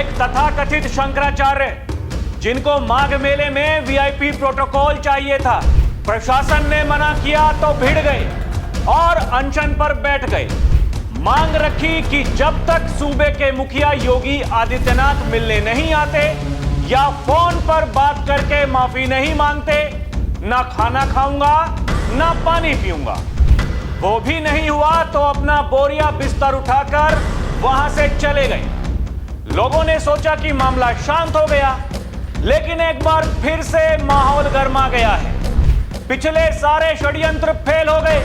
एक तथाकथित शंकराचार्य जिनको माघ मेले में वीआईपी प्रोटोकॉल चाहिए था, प्रशासन ने मना किया तो भिड़ गए और अनशन पर बैठ गए। मांग रखी कि जब तक सूबे के मुखिया योगी आदित्यनाथ मिलने नहीं आते या फोन पर बात करके माफी नहीं मांगते, ना खाना खाऊंगा ना पानी पीऊंगा। वो भी नहीं हुआ तो अपना बोरिया बिस्तर उठाकर वहां से चले गए। लोगों ने सोचा कि मामला शांत हो गया, लेकिन एक बार फिर से माहौल गर्मा गया है। पिछले सारे षड्यंत्र फेल हो गए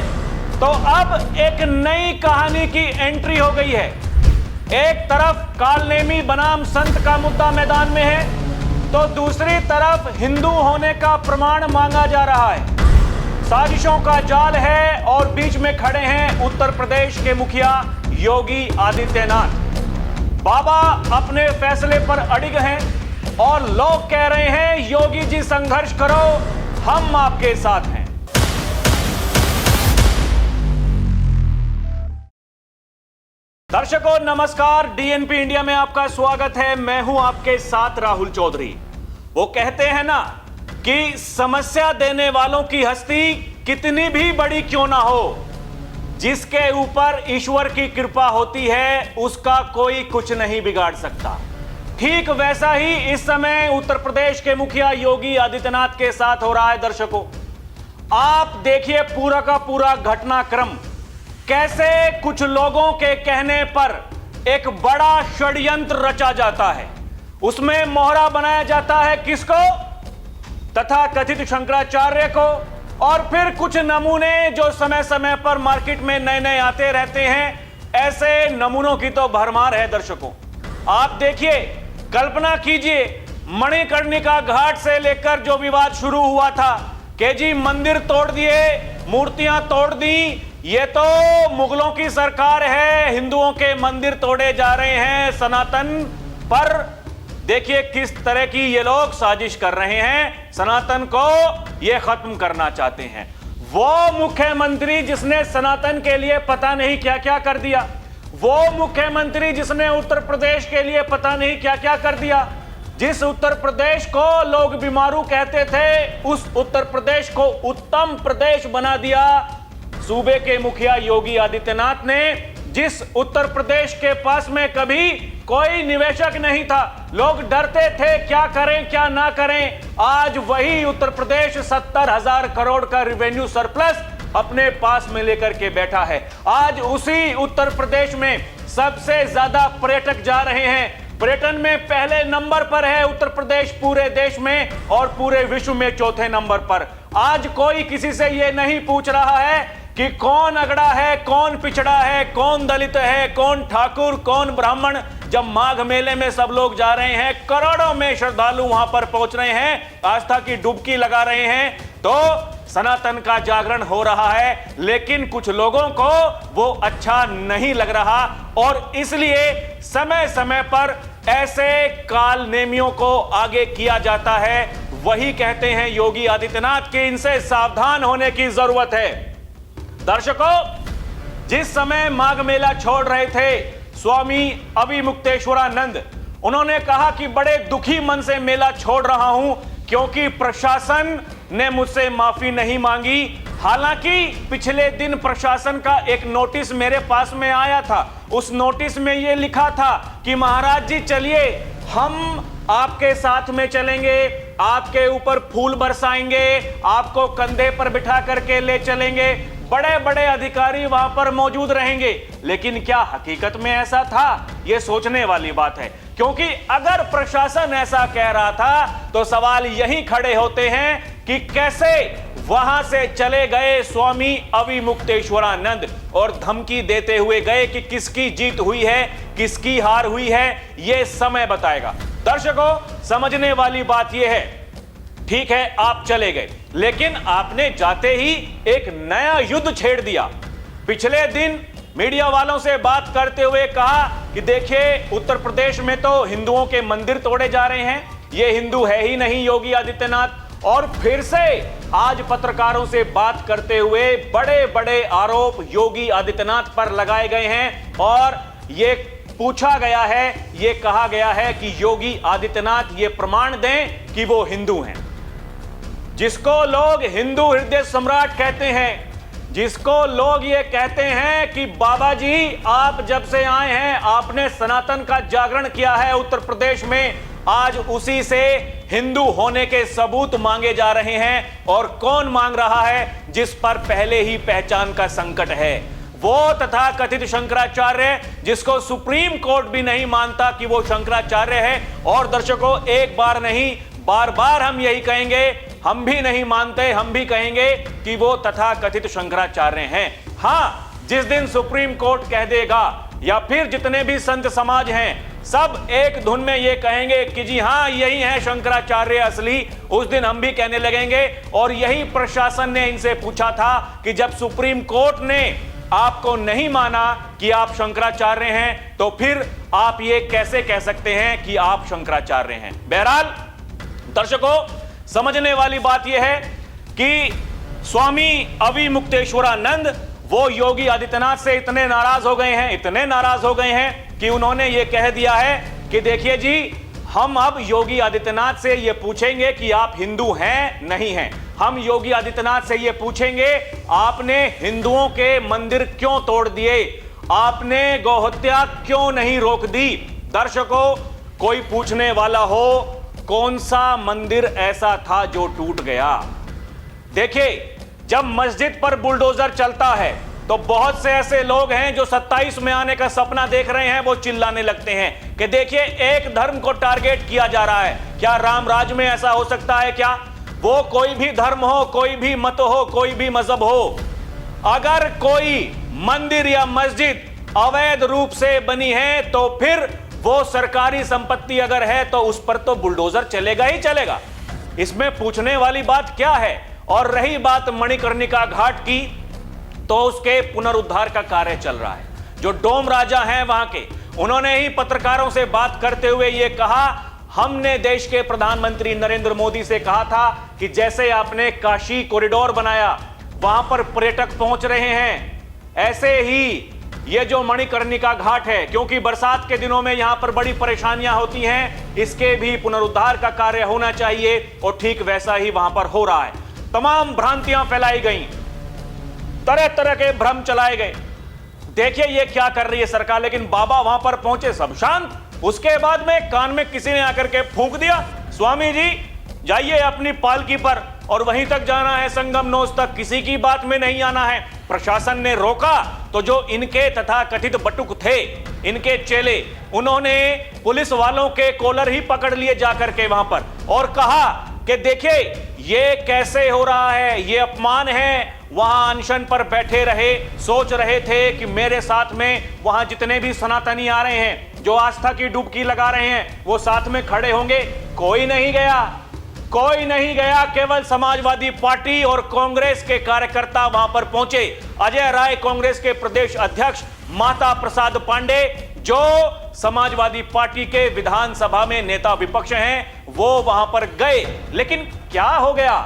तो अब एक नई कहानी की एंट्री हो गई है। एक तरफ कालनेमी बनाम संत का मुद्दा मैदान में है तो दूसरी तरफ हिंदू होने का प्रमाण मांगा जा रहा है। साजिशों का जाल है और बीच में खड़े हैं उत्तर प्रदेश के मुखिया योगी आदित्यनाथ। बाबा अपने फैसले पर अडिग हैं और लोग कह रहे हैं योगी जी संघर्ष करो, हम आपके साथ हैं। दर्शकों नमस्कार, डीएनपी इंडिया में आपका स्वागत है। मैं हूं आपके साथ राहुल चौधरी। वो कहते हैं ना कि समस्या देने वालों की हस्ती कितनी भी बड़ी क्यों ना हो, जिसके ऊपर ईश्वर की कृपा होती है उसका कोई कुछ नहीं बिगाड़ सकता। ठीक वैसा ही इस समय उत्तर प्रदेश के मुखिया योगी आदित्यनाथ के साथ हो रहा है। दर्शकों आप देखिए पूरा का पूरा घटनाक्रम, कैसे कुछ लोगों के कहने पर एक बड़ा षड्यंत्र रचा जाता है। उसमें मोहरा बनाया जाता है किसको? तथाकथित शंकराचार्य को, और फिर कुछ नमूने जो समय समय पर मार्केट में नए नए आते रहते हैं। ऐसे नमूनों की तो भरमार है। दर्शकों आप देखिए, कल्पना कीजिए मणिकर्णिका घाट से लेकर जो विवाद शुरू हुआ था कि जी मंदिर तोड़ दिए, मूर्तियां तोड़ दी, ये तो मुगलों की सरकार है, हिंदुओं के मंदिर तोड़े जा रहे हैं सनातन पर। देखिए किस तरह की ये लोग साजिश कर रहे हैं, सनातन को ये खत्म करना चाहते हैं। वो मुख्यमंत्री जिसने सनातन के लिए पता नहीं क्या क्या कर दिया, वो मुख्यमंत्री जिसने उत्तर प्रदेश के लिए पता नहीं क्या क्या कर दिया, जिस उत्तर प्रदेश को लोग बीमारू कहते थे, उस उत्तर प्रदेश को उत्तम प्रदेश बना दिया सूबे के मुखिया योगी आदित्यनाथ ने। जिस उत्तर प्रदेश के पास में कभी कोई निवेशक नहीं था, लोग डरते थे क्या करें क्या ना करें, आज वही उत्तर प्रदेश 70,000 करोड़ का रिवेन्यू सरप्लस अपने पास में लेकर के बैठा है। आज उसी उत्तर प्रदेश में सबसे ज्यादा पर्यटक जा रहे हैं। पर्यटन में पहले नंबर पर है उत्तर प्रदेश पूरे देश में, और पूरे विश्व में चौथे नंबर पर। आज कोई किसी से यह नहीं पूछ रहा है कि कौन अगड़ा है, कौन पिछड़ा है, कौन दलित है, कौन ठाकुर, कौन ब्राह्मण। जब माघ मेले में सब लोग जा रहे हैं, करोड़ों में श्रद्धालु वहां पर पहुंच रहे हैं, आस्था की डुबकी लगा रहे हैं, तो सनातन का जागरण हो रहा है। लेकिन कुछ लोगों को वो अच्छा नहीं लग रहा और इसलिए समय समय पर ऐसे काल नेमियों को आगे किया जाता है। वही कहते हैं योगी आदित्यनाथ कि इनसे सावधान होने की जरूरत है। दर्शकों जिस समय माघ मेला छोड़ रहे थे स्वामी अभिमुक्तेश्वरानंद, उन्होंने कहा कि बड़े दुखी मन से मेला छोड़ रहा हूं क्योंकि प्रशासन ने मुझसे माफी नहीं मांगी। हालांकि पिछले दिन प्रशासन का एक नोटिस मेरे पास में आया था। उस नोटिस में यह लिखा था कि महाराज जी चलिए हम आपके साथ में चलेंगे, आपके ऊपर फूल बरसाएंगे, आपको कंधे पर बिठा करके ले चलेंगे, बड़े बड़े अधिकारी वहां पर मौजूद रहेंगे। लेकिन क्या हकीकत में ऐसा था? यह सोचने वाली बात है, क्योंकि अगर प्रशासन ऐसा कह रहा था तो सवाल यही खड़े होते हैं कि कैसे वहां से चले गए स्वामी अभिमुक्तेश्वरानंद और धमकी देते हुए गए कि किसकी जीत हुई है, किसकी हार हुई है, यह समय बताएगा। दर्शकों समझने वाली बात यह है, ठीक है आप चले गए, लेकिन आपने जाते ही एक नया युद्ध छेड़ दिया। पिछले दिन मीडिया वालों से बात करते हुए कहा कि देखिए उत्तर प्रदेश में तो हिंदुओं के मंदिर तोड़े जा रहे हैं, ये हिंदू है ही नहीं योगी आदित्यनाथ। और फिर से आज पत्रकारों से बात करते हुए बड़े बड़े आरोप योगी आदित्यनाथ पर लगाए गए हैं और ये पूछा गया है, यह कहा गया है कि योगी आदित्यनाथ ये प्रमाण दें कि वो हिंदू हैं। जिसको लोग हिंदू हृदय सम्राट कहते हैं, जिसको लोग ये कहते हैं कि बाबा जी आप जब से आए हैं आपने सनातन का जागरण किया है उत्तर प्रदेश में, आज उसी से हिंदू होने के सबूत मांगे जा रहे हैं। और कौन मांग रहा है? जिस पर पहले ही पहचान का संकट है, वो तथाकथित शंकराचार्य, जिसको सुप्रीम कोर्ट भी नहीं मानता कि वो शंकराचार्य है। और दर्शकों, एक बार नहीं बार बार हम यही कहेंगे, हम भी नहीं मानते, हम भी कहेंगे कि वो तथाकथित शंकराचार्य हैं। हां, जिस दिन सुप्रीम कोर्ट कह देगा या फिर जितने भी संत समाज हैं सब एक धुन में ये कहेंगे कि जी हां यही है शंकराचार्य असली, उस दिन हम भी कहने लगेंगे। और यही प्रशासन ने इनसे पूछा था कि जब सुप्रीम कोर्ट ने आपको नहीं माना कि आप शंकराचार्य हैं, तो फिर आप ये कैसे कह सकते हैं कि आप शंकराचार्य हैं? बहरहाल दर्शकों, समझने वाली बात यह है कि स्वामी अविमुक्तेश्वरानंद वो योगी आदित्यनाथ से इतने नाराज हो गए हैं, इतने नाराज हो गए हैं कि उन्होंने ये कह दिया है कि देखिए जी, हम अब योगी आदित्यनाथ से ये पूछेंगे कि आप हिंदू हैं नहीं हैं। हम योगी आदित्यनाथ से ये पूछेंगे आपने हिंदुओं के मंदिर क्यों तोड़ दिए, आपने गौहत्या क्यों नहीं रोक दी। दर्शकों, कोई पूछने वाला हो कौन सा मंदिर ऐसा था जो टूट गया? देखिए, जब मस्जिद पर बुलडोजर चलता है तो बहुत से ऐसे लोग हैं जो 27 में आने का सपना देख रहे हैं, वो चिल्लाने लगते हैं कि देखिए एक धर्म को टारगेट किया जा रहा है। क्या राम राज में ऐसा हो सकता है क्या? वो कोई भी धर्म हो, कोई भी मत हो, कोई भी मजहब हो, अगर कोई मंदिर या मस्जिद अवैध रूप से बनी है तो फिर वो सरकारी संपत्ति अगर है तो उस पर तो बुलडोजर चलेगा ही चलेगा। इसमें पूछने वाली बात क्या है? और रही बात मणिकर्णिका घाट की, तो उसके पुनरुद्धार का कार्य चल रहा है। जो डोम राजा हैं वहां के, उन्होंने ही पत्रकारों से बात करते हुए यह कहा, हमने देश के प्रधानमंत्री नरेंद्र मोदी से कहा था कि जैसे आपने काशी कॉरिडोर बनाया, वहां पर पर्यटक पहुंच रहे हैं, ऐसे ही ये जो मणिकर्णिका घाट है, क्योंकि बरसात के दिनों में यहां पर बड़ी परेशानियां होती हैं, इसके भी पुनरुद्धार का कार्य होना चाहिए। और ठीक वैसा ही वहां पर हो रहा है। तमाम भ्रांतियां फैलाई गई, तरह तरह के भ्रम चलाए गए। देखिए ये क्या कर रही है सरकार, लेकिन बाबा वहां पर पहुंचे सब शांत। उसके बाद में कान में किसी ने आकर के फूंक दिया, स्वामी जी जाइए अपनी पालकी पर और वहीं तक जाना है, संगम नोस तक, किसी की बात में नहीं आना है। प्रशासन ने रोका तो जो इनके तथाकथित बटुक थे, इनके चेले, उन्होंने पुलिस वालों के कॉलर ही पकड़ लिए जाकर के वहां पर और कहा कि देखिए ये कैसे हो रहा है, ये अपमान है। वहां अनशन पर बैठे रहे, सोच रहे थे कि मेरे साथ में वहां जितने भी सनातनी आ रहे हैं, जो आस्था की डुबकी लगा रहे हैं, वो साथ में खड़े होंगे। कोई नहीं गया, कोई नहीं गया। केवल समाजवादी पार्टी और कांग्रेस के कार्यकर्ता वहां पर पहुंचे। अजय राय कांग्रेस के प्रदेश अध्यक्ष, माता प्रसाद पांडे जो समाजवादी पार्टी के विधानसभा में नेता विपक्ष हैं, वो वहां पर गए। लेकिन क्या हो गया,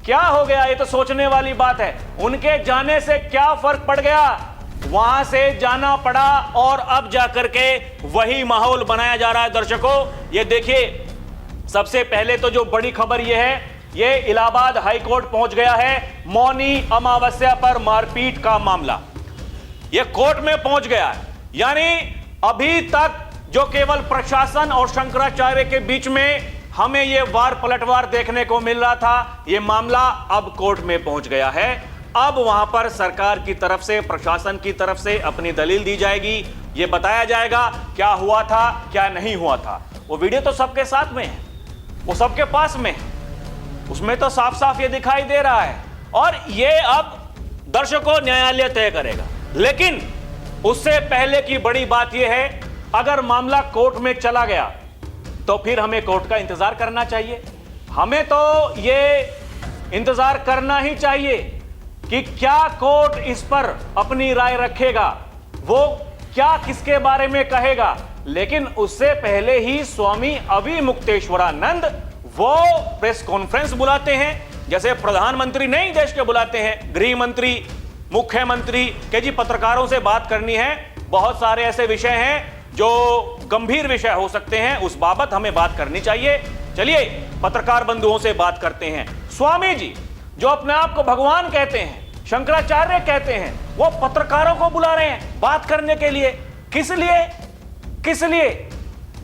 क्या हो गया, ये तो सोचने वाली बात है। उनके जाने से क्या फर्क पड़ गया? वहां से जाना पड़ा और अब जाकर के वही माहौल बनाया जा रहा है। दर्शकों ये देखिए, सबसे पहले तो जो बड़ी खबर यह है, ये इलाहाबाद हाईकोर्ट पहुंच गया है। मौनी अमावस्या पर मारपीट का मामला ये कोर्ट में पहुंच गया है। यानी अभी तक जो केवल प्रशासन और शंकराचार्य के बीच में हमें ये वार पलटवार देखने को मिल रहा था, ये मामला अब कोर्ट में पहुंच गया है। अब वहां पर सरकार की तरफ से, प्रशासन की तरफ से अपनी दलील दी जाएगी। ये बताया जाएगा क्या हुआ था, क्या नहीं हुआ था। वो वीडियो तो सबके साथ में है, वो सबके पास में है, उसमें तो साफ साफ ये दिखाई दे रहा है। और ये अब दर्शकों न्यायालय तय करेगा। लेकिन उससे पहले की बड़ी बात यह है, अगर मामला कोर्ट में चला गया तो फिर हमें कोर्ट का इंतजार करना चाहिए। हमें तो ये इंतजार करना ही चाहिए कि क्या कोर्ट इस पर अपनी राय रखेगा, वो क्या किसके बारे में कहेगा। लेकिन उससे पहले ही स्वामी अविमुक्तेश्वरानंद वो प्रेस कॉन्फ्रेंस बुलाते हैं, जैसे प्रधानमंत्री नहीं देश के बुलाते हैं, गृह मंत्री, मुख्यमंत्री के जी पत्रकारों से बात करनी है, बहुत सारे ऐसे विषय हैं जो गंभीर विषय हो सकते हैं उस बाबत हमें बात करनी चाहिए। चलिए पत्रकार बंधुओं से बात करते हैं। स्वामी जी जो अपने आप को भगवान कहते हैं, शंकराचार्य कहते हैं, वो पत्रकारों को बुला रहे हैं बात करने के लिए। किस लिए? किस लिए?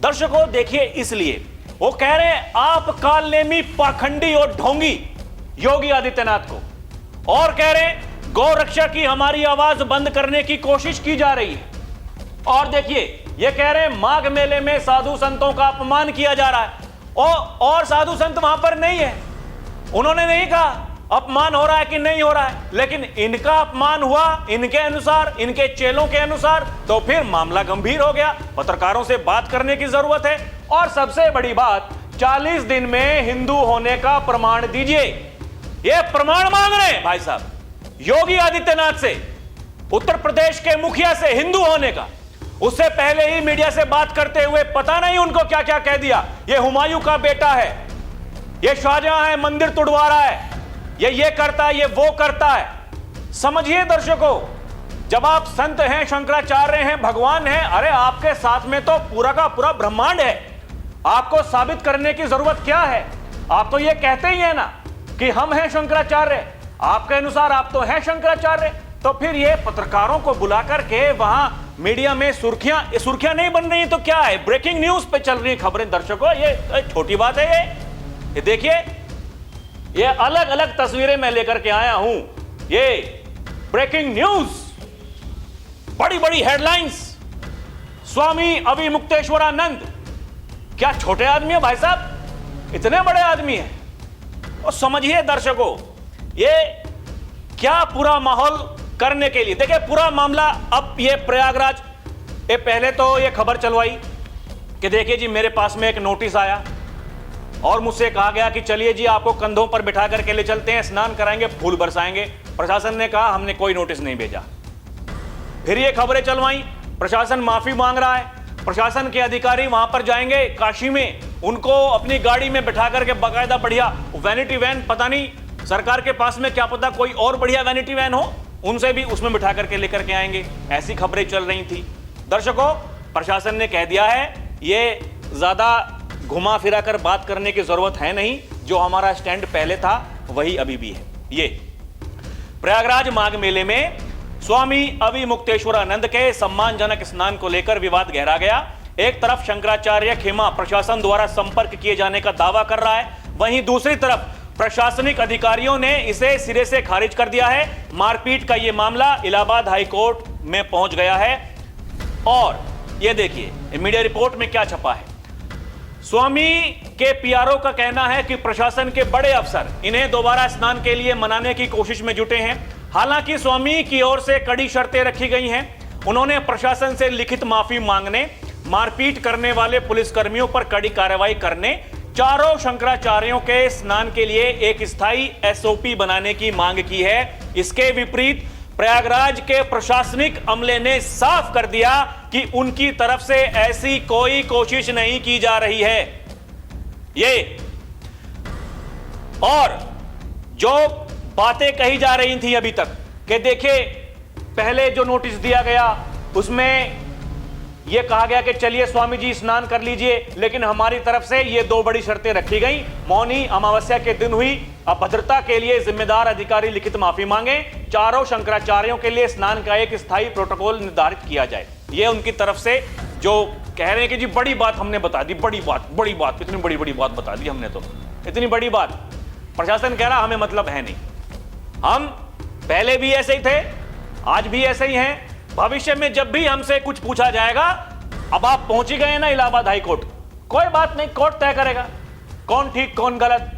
दर्शकों देखिए, इसलिए वो कह रहे हैं आप कालनेमी, पाखंडी और ढोंगी योगी आदित्यनाथ को, और कह रहे हैं गौ रक्षा की हमारी आवाज बंद करने की कोशिश की जा रही है। और देखिए ये कह रहे हैं माघ मेले में साधु संतों का अपमान किया जा रहा है, और साधु संत वहां पर नहीं है। उन्होंने नहीं कहा अपमान हो रहा है कि नहीं हो रहा है, लेकिन इनका अपमान हुआ इनके अनुसार, इनके चेलों के अनुसार, तो फिर मामला गंभीर हो गया। पत्रकारों से बात करने की जरूरत है। और सबसे बड़ी बात, 40 दिन में हिंदू होने का प्रमाण दीजिए। ये प्रमाण मांग रहे हैं भाई साहब योगी आदित्यनाथ से, उत्तर प्रदेश के मुखिया से हिंदू होने का। उससे पहले ही मीडिया से बात करते हुए पता नहीं उनको क्या क्या कह दिया। ये हुमायूं का बेटा है, ये शाहजहां है, मंदिर तुड़वा रहा है, ये करता है, ये वो करता है। समझिए दर्शकों, जब आप संत हैं, शंकराचार्य हैं, भगवान हैं, अरे आपके साथ में तो पूरा का पूरा ब्रह्मांड है। आपको साबित करने की जरूरत क्या है? आप तो ये कहते ही है ना कि हम हैं शंकराचार्य, आपके अनुसार आप तो हैं शंकराचार्य। तो फिर ये पत्रकारों को बुला करके वहां मीडिया में सुर्खियां नहीं बन रही तो क्या है? ब्रेकिंग न्यूज पे चल रही खबरें। दर्शकों ये छोटी बात है। ये देखिए, ये अलग अलग तस्वीरें मैं लेकर के आया हूं। ये ब्रेकिंग न्यूज, बड़ी बड़ी हेडलाइंस। स्वामी अविमुक्तेश्वरानंद, क्या छोटे आदमी है भाई साहब, इतने बड़े आदमी हैं। और समझिए दर्शकों, ये क्या पूरा माहौल करने के लिए। देखिए पूरा मामला, अब ये प्रयागराज, ये पहले तो ये खबर चलवाई कि देखिए जी मेरे पास में एक नोटिस आया और मुझसे कहा गया कि चलिए जी आपको कंधों पर बिठा करके ले चलते हैं, स्नान कराएंगे, फूल बरसाएंगे। प्रशासन ने कहा हमने कोई नोटिस नहीं भेजा। फिर ये खबरें चलवाई, प्रशासन माफी मांग रहा है, प्रशासन के अधिकारी वहां पर जाएंगे काशी में, उनको अपनी गाड़ी में बिठा करके बाकायदा बढ़िया वैनिटी वैन, पता नहीं सरकार के पास में क्या पता कोई और बढ़िया वैनिटी वैन हो, उनसे भी उसमें बिठा करके लेकर के आएंगे। ऐसी खबरें चल रही थी। दर्शकों प्रशासन ने कह दिया है ये ज्यादा घुमा फिरा कर बात करने की जरूरत है नहीं, जो हमारा स्टैंड पहले था वही अभी भी है। ये प्रयागराज माघ मेले में स्वामी अविमुक्तेश्वरानंद के सम्मानजनक स्नान को लेकर विवाद गहरा गया। एक तरफ शंकराचार्य खेमा प्रशासन द्वारा संपर्क किए जाने का दावा कर रहा है, वहीं दूसरी तरफ प्रशासनिक अधिकारियों ने इसे सिरे से खारिज कर दिया है। मारपीट का यह मामला इलाहाबाद हाई कोर्ट में पहुंच गया है। और यह देखिए मीडिया रिपोर्ट में क्या छपा है। स्वामी के पीआरओ का कहना है कि प्रशासन के बड़े अफसर इन्हें दोबारा स्नान के लिए मनाने की कोशिश में जुटे हैं। हालांकि स्वामी की ओर से कड़ी शर्तें रखी गई हैं। उन्होंने प्रशासन से लिखित माफी मांगने, मारपीट करने वाले पुलिसकर्मियों पर कड़ी कार्रवाई करने, चारों शंकराचार्यों के स्नान के लिए एक स्थायी एसओपी बनाने की मांग की है। इसके विपरीत प्रयागराज के प्रशासनिक अमले ने साफ कर दिया कि उनकी तरफ से ऐसी कोई कोशिश नहीं की जा रही है। ये और जो बातें कही जा रही थी अभी तक कि देखिए पहले जो नोटिस दिया गया उसमें यह कहा गया कि चलिए स्वामी जी स्नान कर लीजिए, लेकिन हमारी तरफ से ये दो बड़ी शर्तें रखी गई। मौनी अमावस्या के दिन हुई अभद्रता के लिए जिम्मेदार अधिकारी लिखित माफी मांगे, चारों शंकराचार्यों के लिए स्नान का एक स्थायी प्रोटोकॉल निर्धारित किया जाए। ये उनकी तरफ से जो कह रहे हैं कि जी बड़ी बात हमने बता दी, बड़ी बात, इतनी बड़ी बात बता दी हमने, तो इतनी बड़ी बात। प्रशासन कह रहा हमें मतलब है नहीं, हम पहले भी ऐसे ही थे, आज भी ऐसे ही हैं, भविष्य में जब भी हमसे कुछ पूछा जाएगा। अब आप पहुंच ही गए ना इलाहाबाद हाई कोर्ट, कोई बात नहीं, कोर्ट तय करेगा कौन ठीक कौन गलत।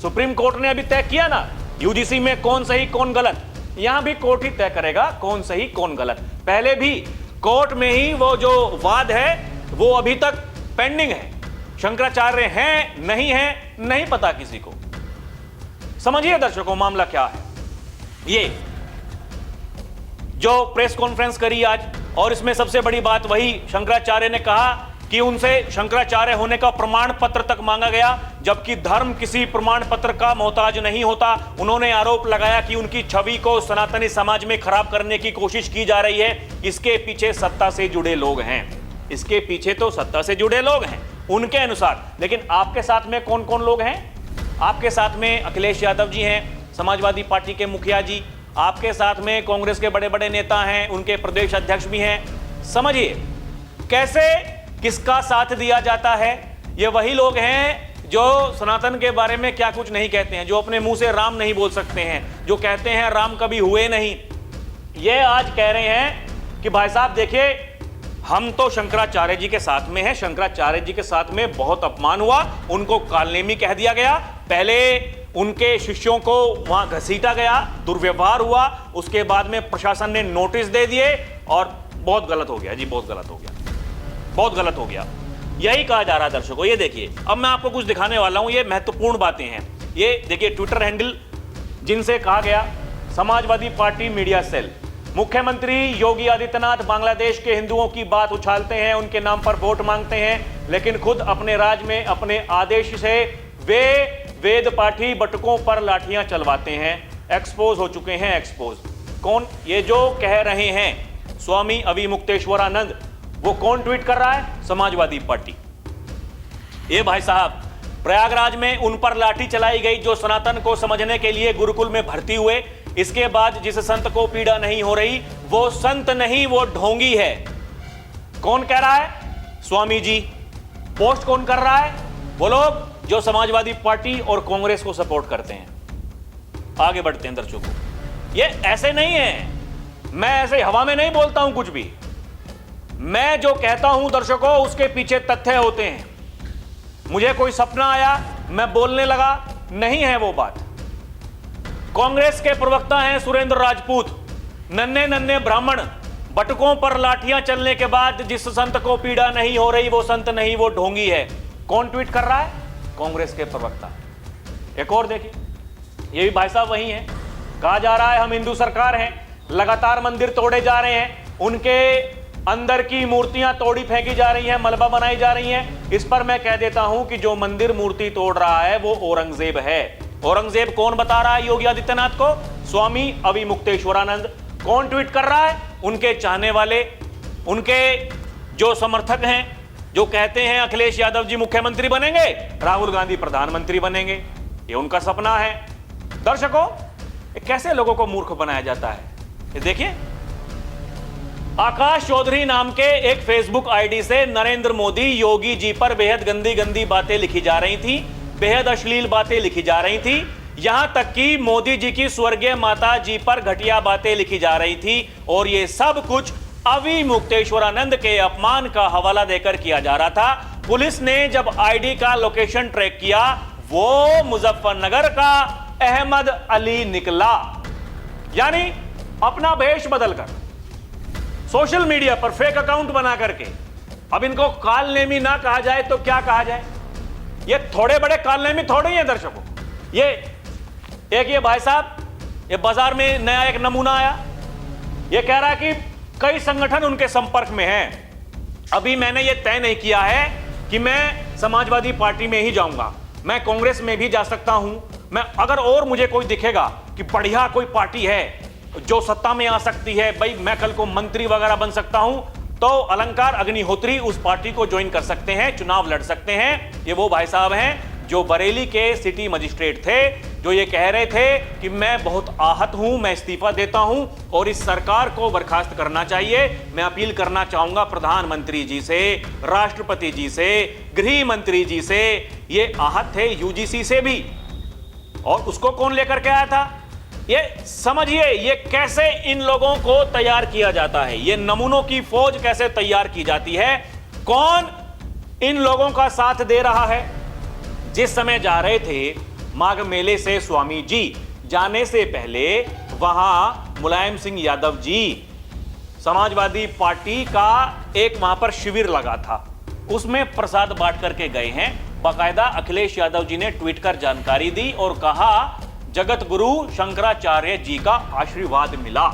सुप्रीम कोर्ट ने अभी तय किया ना यूजीसी में कौन सही कौन गलत, यहां भी कोर्ट ही तय करेगा कौन सही कौन गलत। पहले भी कोर्ट में ही वो जो वाद है वो अभी तक पेंडिंग है। शंकराचार्य हैं नहीं पता किसी को। समझिए दर्शकों मामला क्या है। ये जो प्रेस कॉन्फ्रेंस करी आज, और इसमें सबसे बड़ी बात वही शंकराचार्य ने कहा कि उनसे शंकराचार्य होने का प्रमाण पत्र तक मांगा गया, जबकि धर्म किसी प्रमाण पत्र का मोहताज नहीं होता। उन्होंने आरोप लगाया कि उनकी छवि को सनातनी समाज में खराब करने की कोशिश की जा रही है, इसके पीछे सत्ता से जुड़े लोग हैं। इसके पीछे तो सत्ता से जुड़े लोग हैं उनके अनुसार। लेकिन आपके साथ में कौन कौन लोग हैं? आपके साथ में अखिलेश यादव जी हैं, समाजवादी पार्टी के मुखिया जी, आपके साथ में कांग्रेस के बड़े बड़े नेता हैं, उनके प्रदेश अध्यक्ष भी हैं। समझिए कैसे किसका साथ दिया जाता है। ये वही लोग हैं जो सनातन के बारे में क्या कुछ नहीं कहते हैं, जो अपने मुंह से राम नहीं बोल सकते हैं, जो कहते हैं राम कभी हुए नहीं। ये आज कह रहे हैं कि भाई साहब देखिए हम तो शंकराचार्य जी के साथ में हैं, शंकराचार्य जी के साथ में बहुत अपमान हुआ, उनको कालनेमी कह दिया गया, पहले उनके शिष्यों को वहां घसीटा गया, दुर्व्यवहार हुआ, उसके बाद में प्रशासन ने नोटिस दे दिए और बहुत गलत हो गया जी, बहुत गलत हो गया, बहुत गलत हो गया। यही कहा जा रहा है दर्शकों। ये देखिए अब मैं आपको कुछ दिखाने वाला हूं, ये महत्वपूर्ण बातें हैं। ये देखिए ट्विटर हैंडल जिनसे कहा गया समाजवादी पार्टी मीडिया सेल, मुख्यमंत्री योगी आदित्यनाथ बांग्लादेश के हिंदुओं की बात उछालते हैं, उनके नाम पर वोट मांगते हैं, लेकिन खुद अपने राज्य में अपने आदेश से वे वेद पाठी बटुकों पर लाठियां चलवाते हैं। एक्सपोज हो चुके हैं, एक्सपोज। कौन ये जो कह रहे हैं स्वामी अविमुक्तेश्वरानंद, वो कौन ट्वीट कर रहा है? समाजवादी पार्टी। ये भाई साहब प्रयागराज में उन पर लाठी चलाई गई जो सनातन को समझने के लिए गुरुकुल में भर्ती हुए। इसके बाद जिस संत को पीड़ा नहीं हो रही वो संत नहीं, वो ढोंगी है। कौन कह रहा है? स्वामी जी। पोस्ट कौन कर रहा है? वो लोग जो समाजवादी पार्टी और कांग्रेस को सपोर्ट करते हैं। आगे बढ़ते हैं दर्शकों। ये ऐसे नहीं है, मैं ऐसे हवा में नहीं बोलता हूं कुछ भी। मैं जो कहता हूं दर्शकों उसके पीछे तथ्य होते हैं। मुझे कोई सपना आया, मैं बोलने लगा, नहीं है वो बात। कांग्रेस के प्रवक्ता हैं सुरेंद्र राजपूत, नन्हे नन्हे ब्राह्मण बटुकों पर लाठियां चलने के बाद जिस संत को पीड़ा नहीं हो रही वो संत नहीं, वो ढोंगी है। कौन ट्वीट कर रहा है? कांग्रेस के प्रवक्ता। एक और देखिए, ये भी भाई साहब वही हैं। कहा जा रहा है हम हिंदू सरकार हैं, लगातार मंदिर तोड़े जा रहे हैं, उनके अंदर की मूर्तियां तोड़ी फेंकी जा रही हैं, मलबा बनाई जा रही हैं। इस पर मैं कह देता हूं कि जो मंदिर मूर्ति तोड़ रहा है वो औरंगजेब है। औरंगजेब कौन बता रहा है योगी आदित्यनाथ को? स्वामी अविमुक्तेश्वरानंद। कौन ट्वीट कर रहा है? उनके चाहने वाले, उनके जो समर्थक हैं, जो कहते हैं अखिलेश यादव जी मुख्यमंत्री बनेंगे, राहुल गांधी प्रधानमंत्री बनेंगे। ये उनका सपना है। दर्शकों कैसे लोगों को मूर्ख बनाया जाता है, ये देखिए। आकाश चौधरी नाम के एक फेसबुक आईडी से नरेंद्र मोदी योगी जी पर बेहद गंदी गंदी बातें लिखी जा रही थी, बेहद अश्लील बातें लिखी जा रही थी। यहां तक कि मोदी जी की स्वर्गीय माता जी पर घटिया बातें लिखी जा रही थी, और यह सब कुछ अविमुक्तेश्वरानंद के अपमान का हवाला देकर किया जा रहा था। पुलिस ने जब आईडी का लोकेशन ट्रैक किया, वो मुजफ्फरनगर का अहमद अली निकला। यानी अपना भेष बदलकर सोशल मीडिया पर फेक अकाउंट बना करके, अब इनको कालनेमी ना कहा जाए तो क्या कहा जाए? ये थोड़े बड़े कालनेमी थोड़े ही हैं दर्शकों। ये भाई साहब, ये बाजार में नया एक नमूना आया, ये कह रहा है कि कई संगठन उनके संपर्क में हैं। अभी मैंने ये तय नहीं किया है कि मैं समाजवादी पार्टी में ही जाऊंगा, मैं कांग्रेस में भी जा सकता हूं। मैं अगर और मुझे कोई दिखेगा कि बढ़िया कोई पार्टी है जो सत्ता में आ सकती है, भाई मैं कल को मंत्री वगैरह बन सकता हूं, तो अलंकार अग्निहोत्री उस पार्टी को ज्वाइन कर सकते हैं, चुनाव लड़ सकते हैं। ये वो भाई साहब हैं जो बरेली के सिटी मजिस्ट्रेट थे, जो ये कह रहे थे कि मैं बहुत आहत हूं, मैं इस्तीफा देता हूं और इस सरकार को बर्खास्त करना चाहिए। मैं अपील करना चाहूंगा प्रधानमंत्री जी से, राष्ट्रपति जी से, गृह मंत्री जी से। ये आहत थे यूजीसी से भी, और उसको कौन लेकर के आया था? ये समझिए ये कैसे इन लोगों को तैयार किया जाता है, ये नमूनों की फौज कैसे तैयार की जाती है। कौन इन लोगों का साथ दे रहा है? जिस समय जा रहे थे माघ मेले से स्वामी जी, जाने से पहले वहां मुलायम सिंह यादव जी, समाजवादी पार्टी का एक वहां पर शिविर लगा था, उसमें प्रसाद बांट करके गए हैं। बाकायदा अखिलेश यादव जी ने ट्वीट कर जानकारी दी और कहा जगत गुरु शंकराचार्य जी का आशीर्वाद मिला।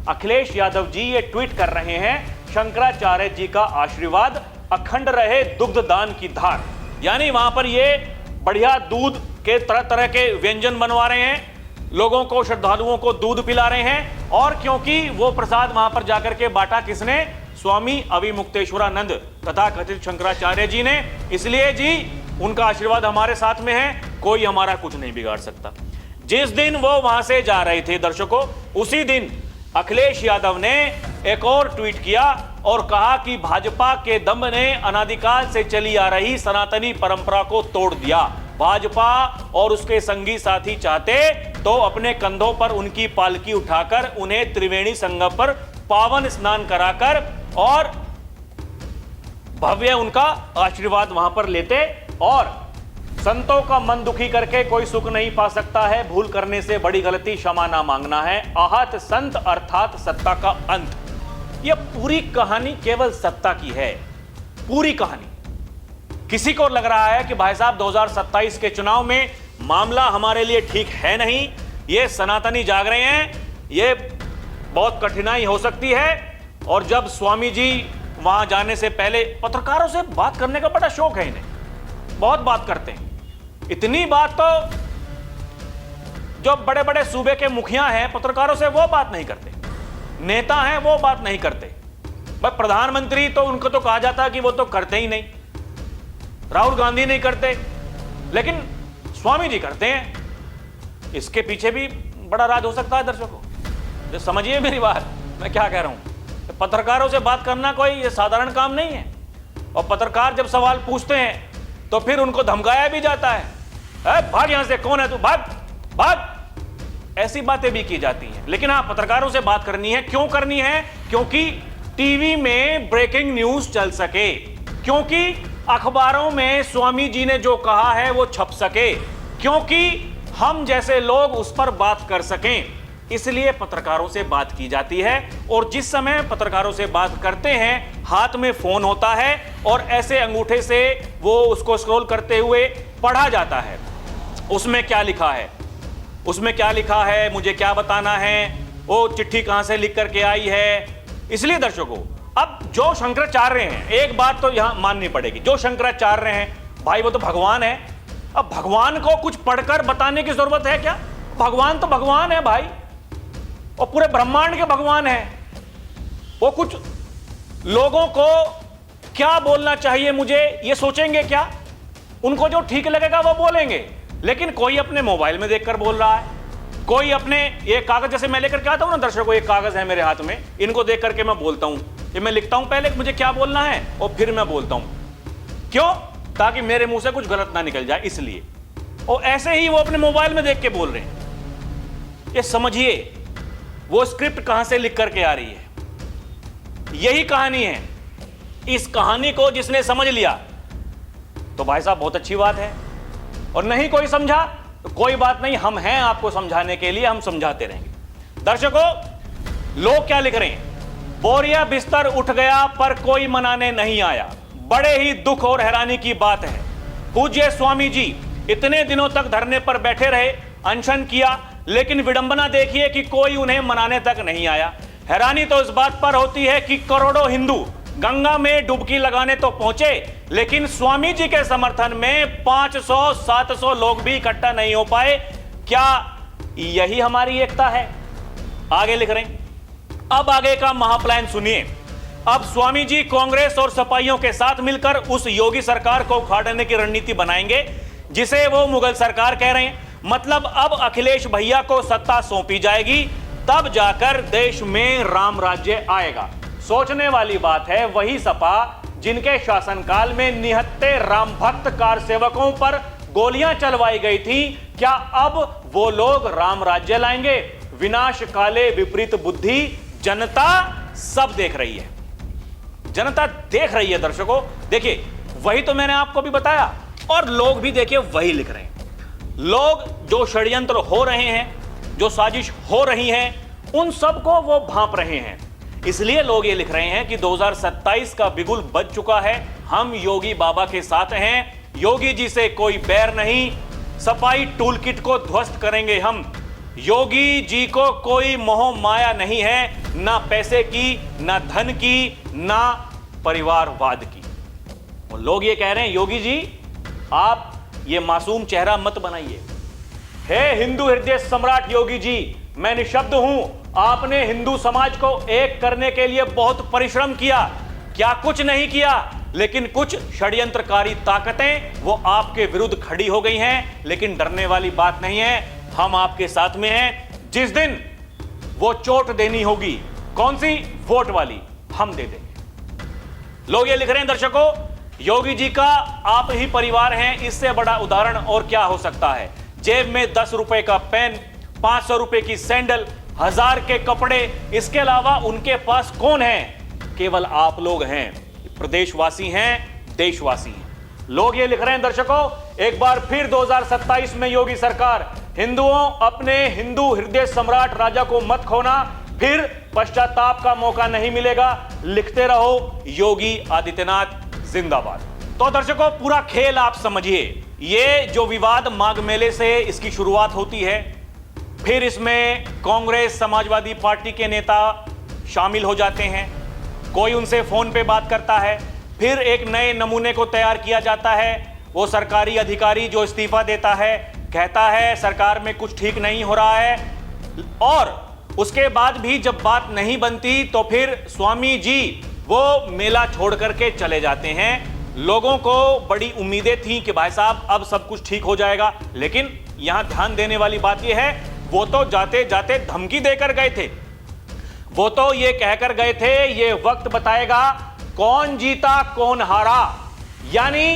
अखिलेश यादव जी ये ट्वीट कर रहे हैं, शंकराचार्य जी का आशीर्वाद, अखंड रहे दुग्ध दान की धार। यानी वहां पर ये बढ़िया दूध के तरह तरह के व्यंजन बनवा रहे हैं, लोगों को, श्रद्धालुओं को दूध पिला रहे हैं। और क्योंकि वो प्रसाद वहां पर जाकर के बांटा किसने? स्वामी अविमुक्तेश्वरानंद तथा कथित शंकराचार्य जी ने। इसलिए जी उनका आशीर्वाद हमारे साथ में है, कोई हमारा कुछ नहीं बिगाड़ सकता। जिस दिन वो वहां से जा रहे थे दर्शकों, उसी दिन अखिलेश यादव ने एक और ट्वीट किया और कहा कि भाजपा के दम ने अनादिकाल से चली आ रही सनातनी परंपरा को तोड़ दिया। भाजपा और उसके संगी साथी चाहते तो अपने कंधों पर उनकी पालकी उठाकर उन्हें त्रिवेणी संगम पर पावन स्नान कराकर और भव्य उनका आशीर्वाद वहां पर लेते। और संतों का मन दुखी करके कोई सुख नहीं पा सकता है, भूल करने से बड़ी गलती क्षमा ना मांगना है, आहत संत अर्थात सत्ता का अंत। यह पूरी कहानी केवल सत्ता की है, पूरी कहानी। किसी को लग रहा है कि भाई साहब 2027 के चुनाव में मामला हमारे लिए ठीक है नहीं, ये सनातनी जाग रहे हैं, ये बहुत कठिनाई हो सकती है। और जब स्वामी जी वहां जाने से पहले पत्रकारों से बात करने का बड़ा शौक है इन्हें, बहुत बात करते हैं। इतनी बात तो जो बड़े बड़े सूबे के मुखिया हैं पत्रकारों से वो बात नहीं करते, नेता हैं वो बात नहीं करते। बस प्रधानमंत्री तो उनको तो कहा जाता है कि वो तो करते ही नहीं, राहुल गांधी नहीं करते, लेकिन स्वामी जी करते हैं। इसके पीछे भी बड़ा राज हो सकता है दर्शकों, जो समझिए मेरी बात, मैं क्या कह रहा हूं। तो पत्रकारों से बात करना कोई साधारण काम नहीं है। और पत्रकार जब सवाल पूछते हैं तो फिर उनको धमकाया भी जाता है, भाग यहां से, कौन है तू, भाग भाग, ऐसी बातें भी की जाती हैं। लेकिन हाँ, पत्रकारों से बात करनी है। क्यों करनी है? क्योंकि टीवी में ब्रेकिंग न्यूज चल सके, क्योंकि अखबारों में स्वामी जी ने जो कहा है वो छप सके, क्योंकि हम जैसे लोग उस पर बात कर सकें, इसलिए पत्रकारों से बात की जाती है। और जिस समय पत्रकारों से बात करते हैं हाथ में फोन होता है और ऐसे अंगूठे से वो उसको स्क्रॉल करते हुए पढ़ा जाता है, उसमें क्या लिखा है, उसमें क्या लिखा है, मुझे क्या बताना है, वो चिट्ठी कहां से लिख करके आई है। इसलिए दर्शकों, अब जो शंकराचार्य हैं, एक बात तो यहां माननी पड़ेगी, जो शंकराचार्य हैं भाई वो तो भगवान है। अब भगवान को कुछ पढ़कर बताने की जरूरत है क्या? भगवान तो भगवान है भाई, और पूरे ब्रह्मांड के भगवान हैं। वो कुछ लोगों को क्या बोलना चाहिए मुझे ये सोचेंगे क्या? उनको जो ठीक लगेगा वो बोलेंगे। लेकिन कोई अपने मोबाइल में देखकर बोल रहा है, कोई अपने ये कागज, जैसे मैं लेकर के आता हूं ना दर्शकों, ये कागज है मेरे हाथ में, इनको देख करके मैं बोलता हूं, ये मैं लिखता हूं पहले मुझे क्या बोलना है और फिर मैं बोलता हूं। क्यों? ताकि मेरे मुंह से कुछ गलत ना निकल जाए, इसलिए। और ऐसे ही वो अपने मोबाइल में देख के बोल रहे हैं। ये समझिए वो स्क्रिप्ट कहां से लिख करके आ रही है। यही कहानी है। इस कहानी को जिसने समझ लिया तो भाई साहब बहुत अच्छी बात है, और नहीं कोई समझा तो कोई बात नहीं, हम हैं आपको समझाने के लिए, हम समझाते रहेंगे। दर्शकों, लोग क्या लिख रहे हैं? बोरिया बिस्तर उठ गया पर कोई मनाने नहीं आया, बड़े ही दुख और हैरानी की बात है। पूज्य स्वामी जी इतने दिनों तक धरने पर बैठे रहे, अनशन किया, लेकिन विडंबना देखिए कि कोई उन्हें मनाने तक नहीं आया। हैरानी तो इस बात पर होती है कि करोड़ों हिंदू गंगा में डुबकी लगाने तो पहुंचे, लेकिन स्वामी जी के समर्थन में 500-700 लोग भी इकट्ठा नहीं हो पाए। क्या यही हमारी एकता है? आगे लिख रहे हैं, अब आगे का महाप्लान सुनिए। अब स्वामी जी कांग्रेस और सपाइयों के साथ मिलकर उस योगी सरकार को उखाड़ने की रणनीति बनाएंगे जिसे वो मुगल सरकार कह रहे हैं। मतलब अब अखिलेश भैया को सत्ता सौंपी जाएगी, तब जाकर देश में राम राज्य आएगा। सोचने वाली बात है, वही सपा जिनके शासनकाल में निहत्थे राम भक्त कार सेवकों पर गोलियां चलवाई गई थी, क्या अब वो लोग राम राज्य लाएंगे? विनाश काले विपरीत बुद्धि, जनता सब देख रही है, जनता देख रही है। दर्शकों देखिए, वही तो मैंने आपको भी बताया, और लोग भी देखिए वही लिख रहे हैं। लोग जो षड्यंत्र हो रहे हैं, जो साजिश हो रही है, उन सबको वो भांप रहे हैं। इसलिए लोग ये लिख रहे हैं कि 2027 का बिगुल बज चुका है, हम योगी बाबा के साथ हैं, योगी जी से कोई बैर नहीं, सफाई टूलकिट को ध्वस्त करेंगे हम। योगी जी को कोई मोह माया नहीं है, ना पैसे की, ना धन की, ना परिवारवाद की। वो लोग ये कह रहे हैं, योगी जी आप ये मासूम चेहरा मत बनाइए। हे हिंदू हृदय सम्राट योगी जी, मैं निशब्द हूं। आपने हिंदू समाज को एक करने के लिए बहुत परिश्रम किया, क्या कुछ नहीं किया, लेकिन कुछ षड्यंत्रकारी ताकतें वो आपके विरुद्ध खड़ी हो गई हैं। लेकिन डरने वाली बात नहीं है, हम आपके साथ में हैं। जिस दिन वो चोट देनी होगी, कौन सी? वोट वाली, हम दे देंगे। लोग ये लिख रहे हैं दर्शकों, योगी जी का आप ही परिवार हैं, इससे बड़ा उदाहरण और क्या हो सकता है? जेब में 10 रुपए का पेन, 500 रुपए की सैंडल, 1000 के कपड़े, इसके अलावा उनके पास कौन है? केवल आप लोग हैं। प्रदेशवासी हैं, देशवासी हैं। लोग ये लिख रहे हैं दर्शकों, एक बार फिर 2027 में योगी सरकार, हिंदुओं अपने हिंदू हृदय सम्राट राजा को मत खोना, फिर पश्चाताप का मौका नहीं मिलेगा। लिखते रहो, योगी आदित्यनाथ जिंदाबाद। तो दर्शकों, पूरा खेल आप समझिए। ये जो विवाद माघ मेले से इसकी शुरुआत होती है, फिर इसमें कांग्रेस समाजवादी पार्टी के नेता शामिल हो जाते हैं, कोई उनसे फोन पे बात करता है, फिर एक नए नमूने को तैयार किया जाता है। वो सरकारी अधिकारी जो इस्तीफा देता है, कहता है सरकार में कुछ ठीक नहीं हो रहा है, और उसके बाद भी जब बात नहीं बनती तो फिर स्वामी जी वो मेला छोड़ करके चले जाते हैं। लोगों को बड़ी उम्मीदें थी कि भाई साहब अब सब कुछ ठीक हो जाएगा, लेकिन यहां ध्यान देने वाली बात यह है, वो तो जाते जाते धमकी देकर गए थे। वो तो ये कहकर गए थे, ये वक्त बताएगा कौन जीता कौन हारा। यानी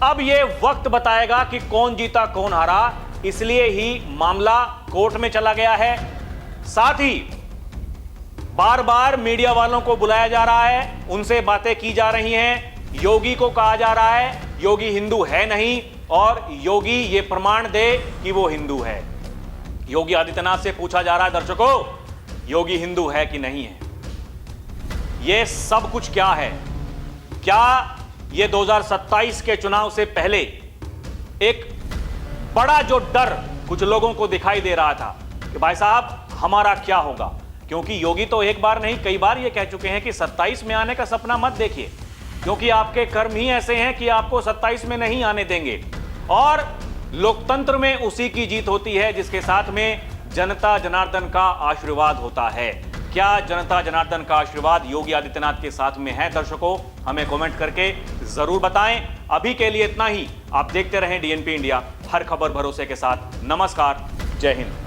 अब ये वक्त बताएगा कि कौन जीता कौन हारा, इसलिए ही मामला कोर्ट में चला गया है। साथ ही बार बार मीडिया वालों को बुलाया जा रहा है, उनसे बातें की जा रही हैं। योगी को कहा जा रहा है योगी हिंदू है नहीं, और योगी ये प्रमाण दे कि वो हिंदू है। योगी आदित्यनाथ से पूछा जा रहा है दर्शकों, योगी हिंदू है कि नहीं है? ये सब कुछ क्या है? क्या ये 2027 के चुनाव से पहले एक बड़ा जो डर कुछ लोगों को दिखाई दे रहा था कि भाई साहब हमारा क्या होगा? क्योंकि योगी तो एक बार नहीं कई बार ये कह चुके हैं कि 27 में आने का सपना मत देखिए, क्योंकि आपके कर्म ही ऐसे हैं कि आपको 27 में नहीं आने देंगे। और लोकतंत्र में उसी की जीत होती है जिसके साथ में जनता जनार्दन का आशीर्वाद होता है। क्या जनता जनार्दन का आशीर्वाद योगी आदित्यनाथ के साथ में है? दर्शकों, हमें कमेंट करके जरूर बताएं। अभी के लिए इतना ही। आप देखते रहें डीएनपी इंडिया, हर खबर भरोसे के साथ। नमस्कार, जय हिंद।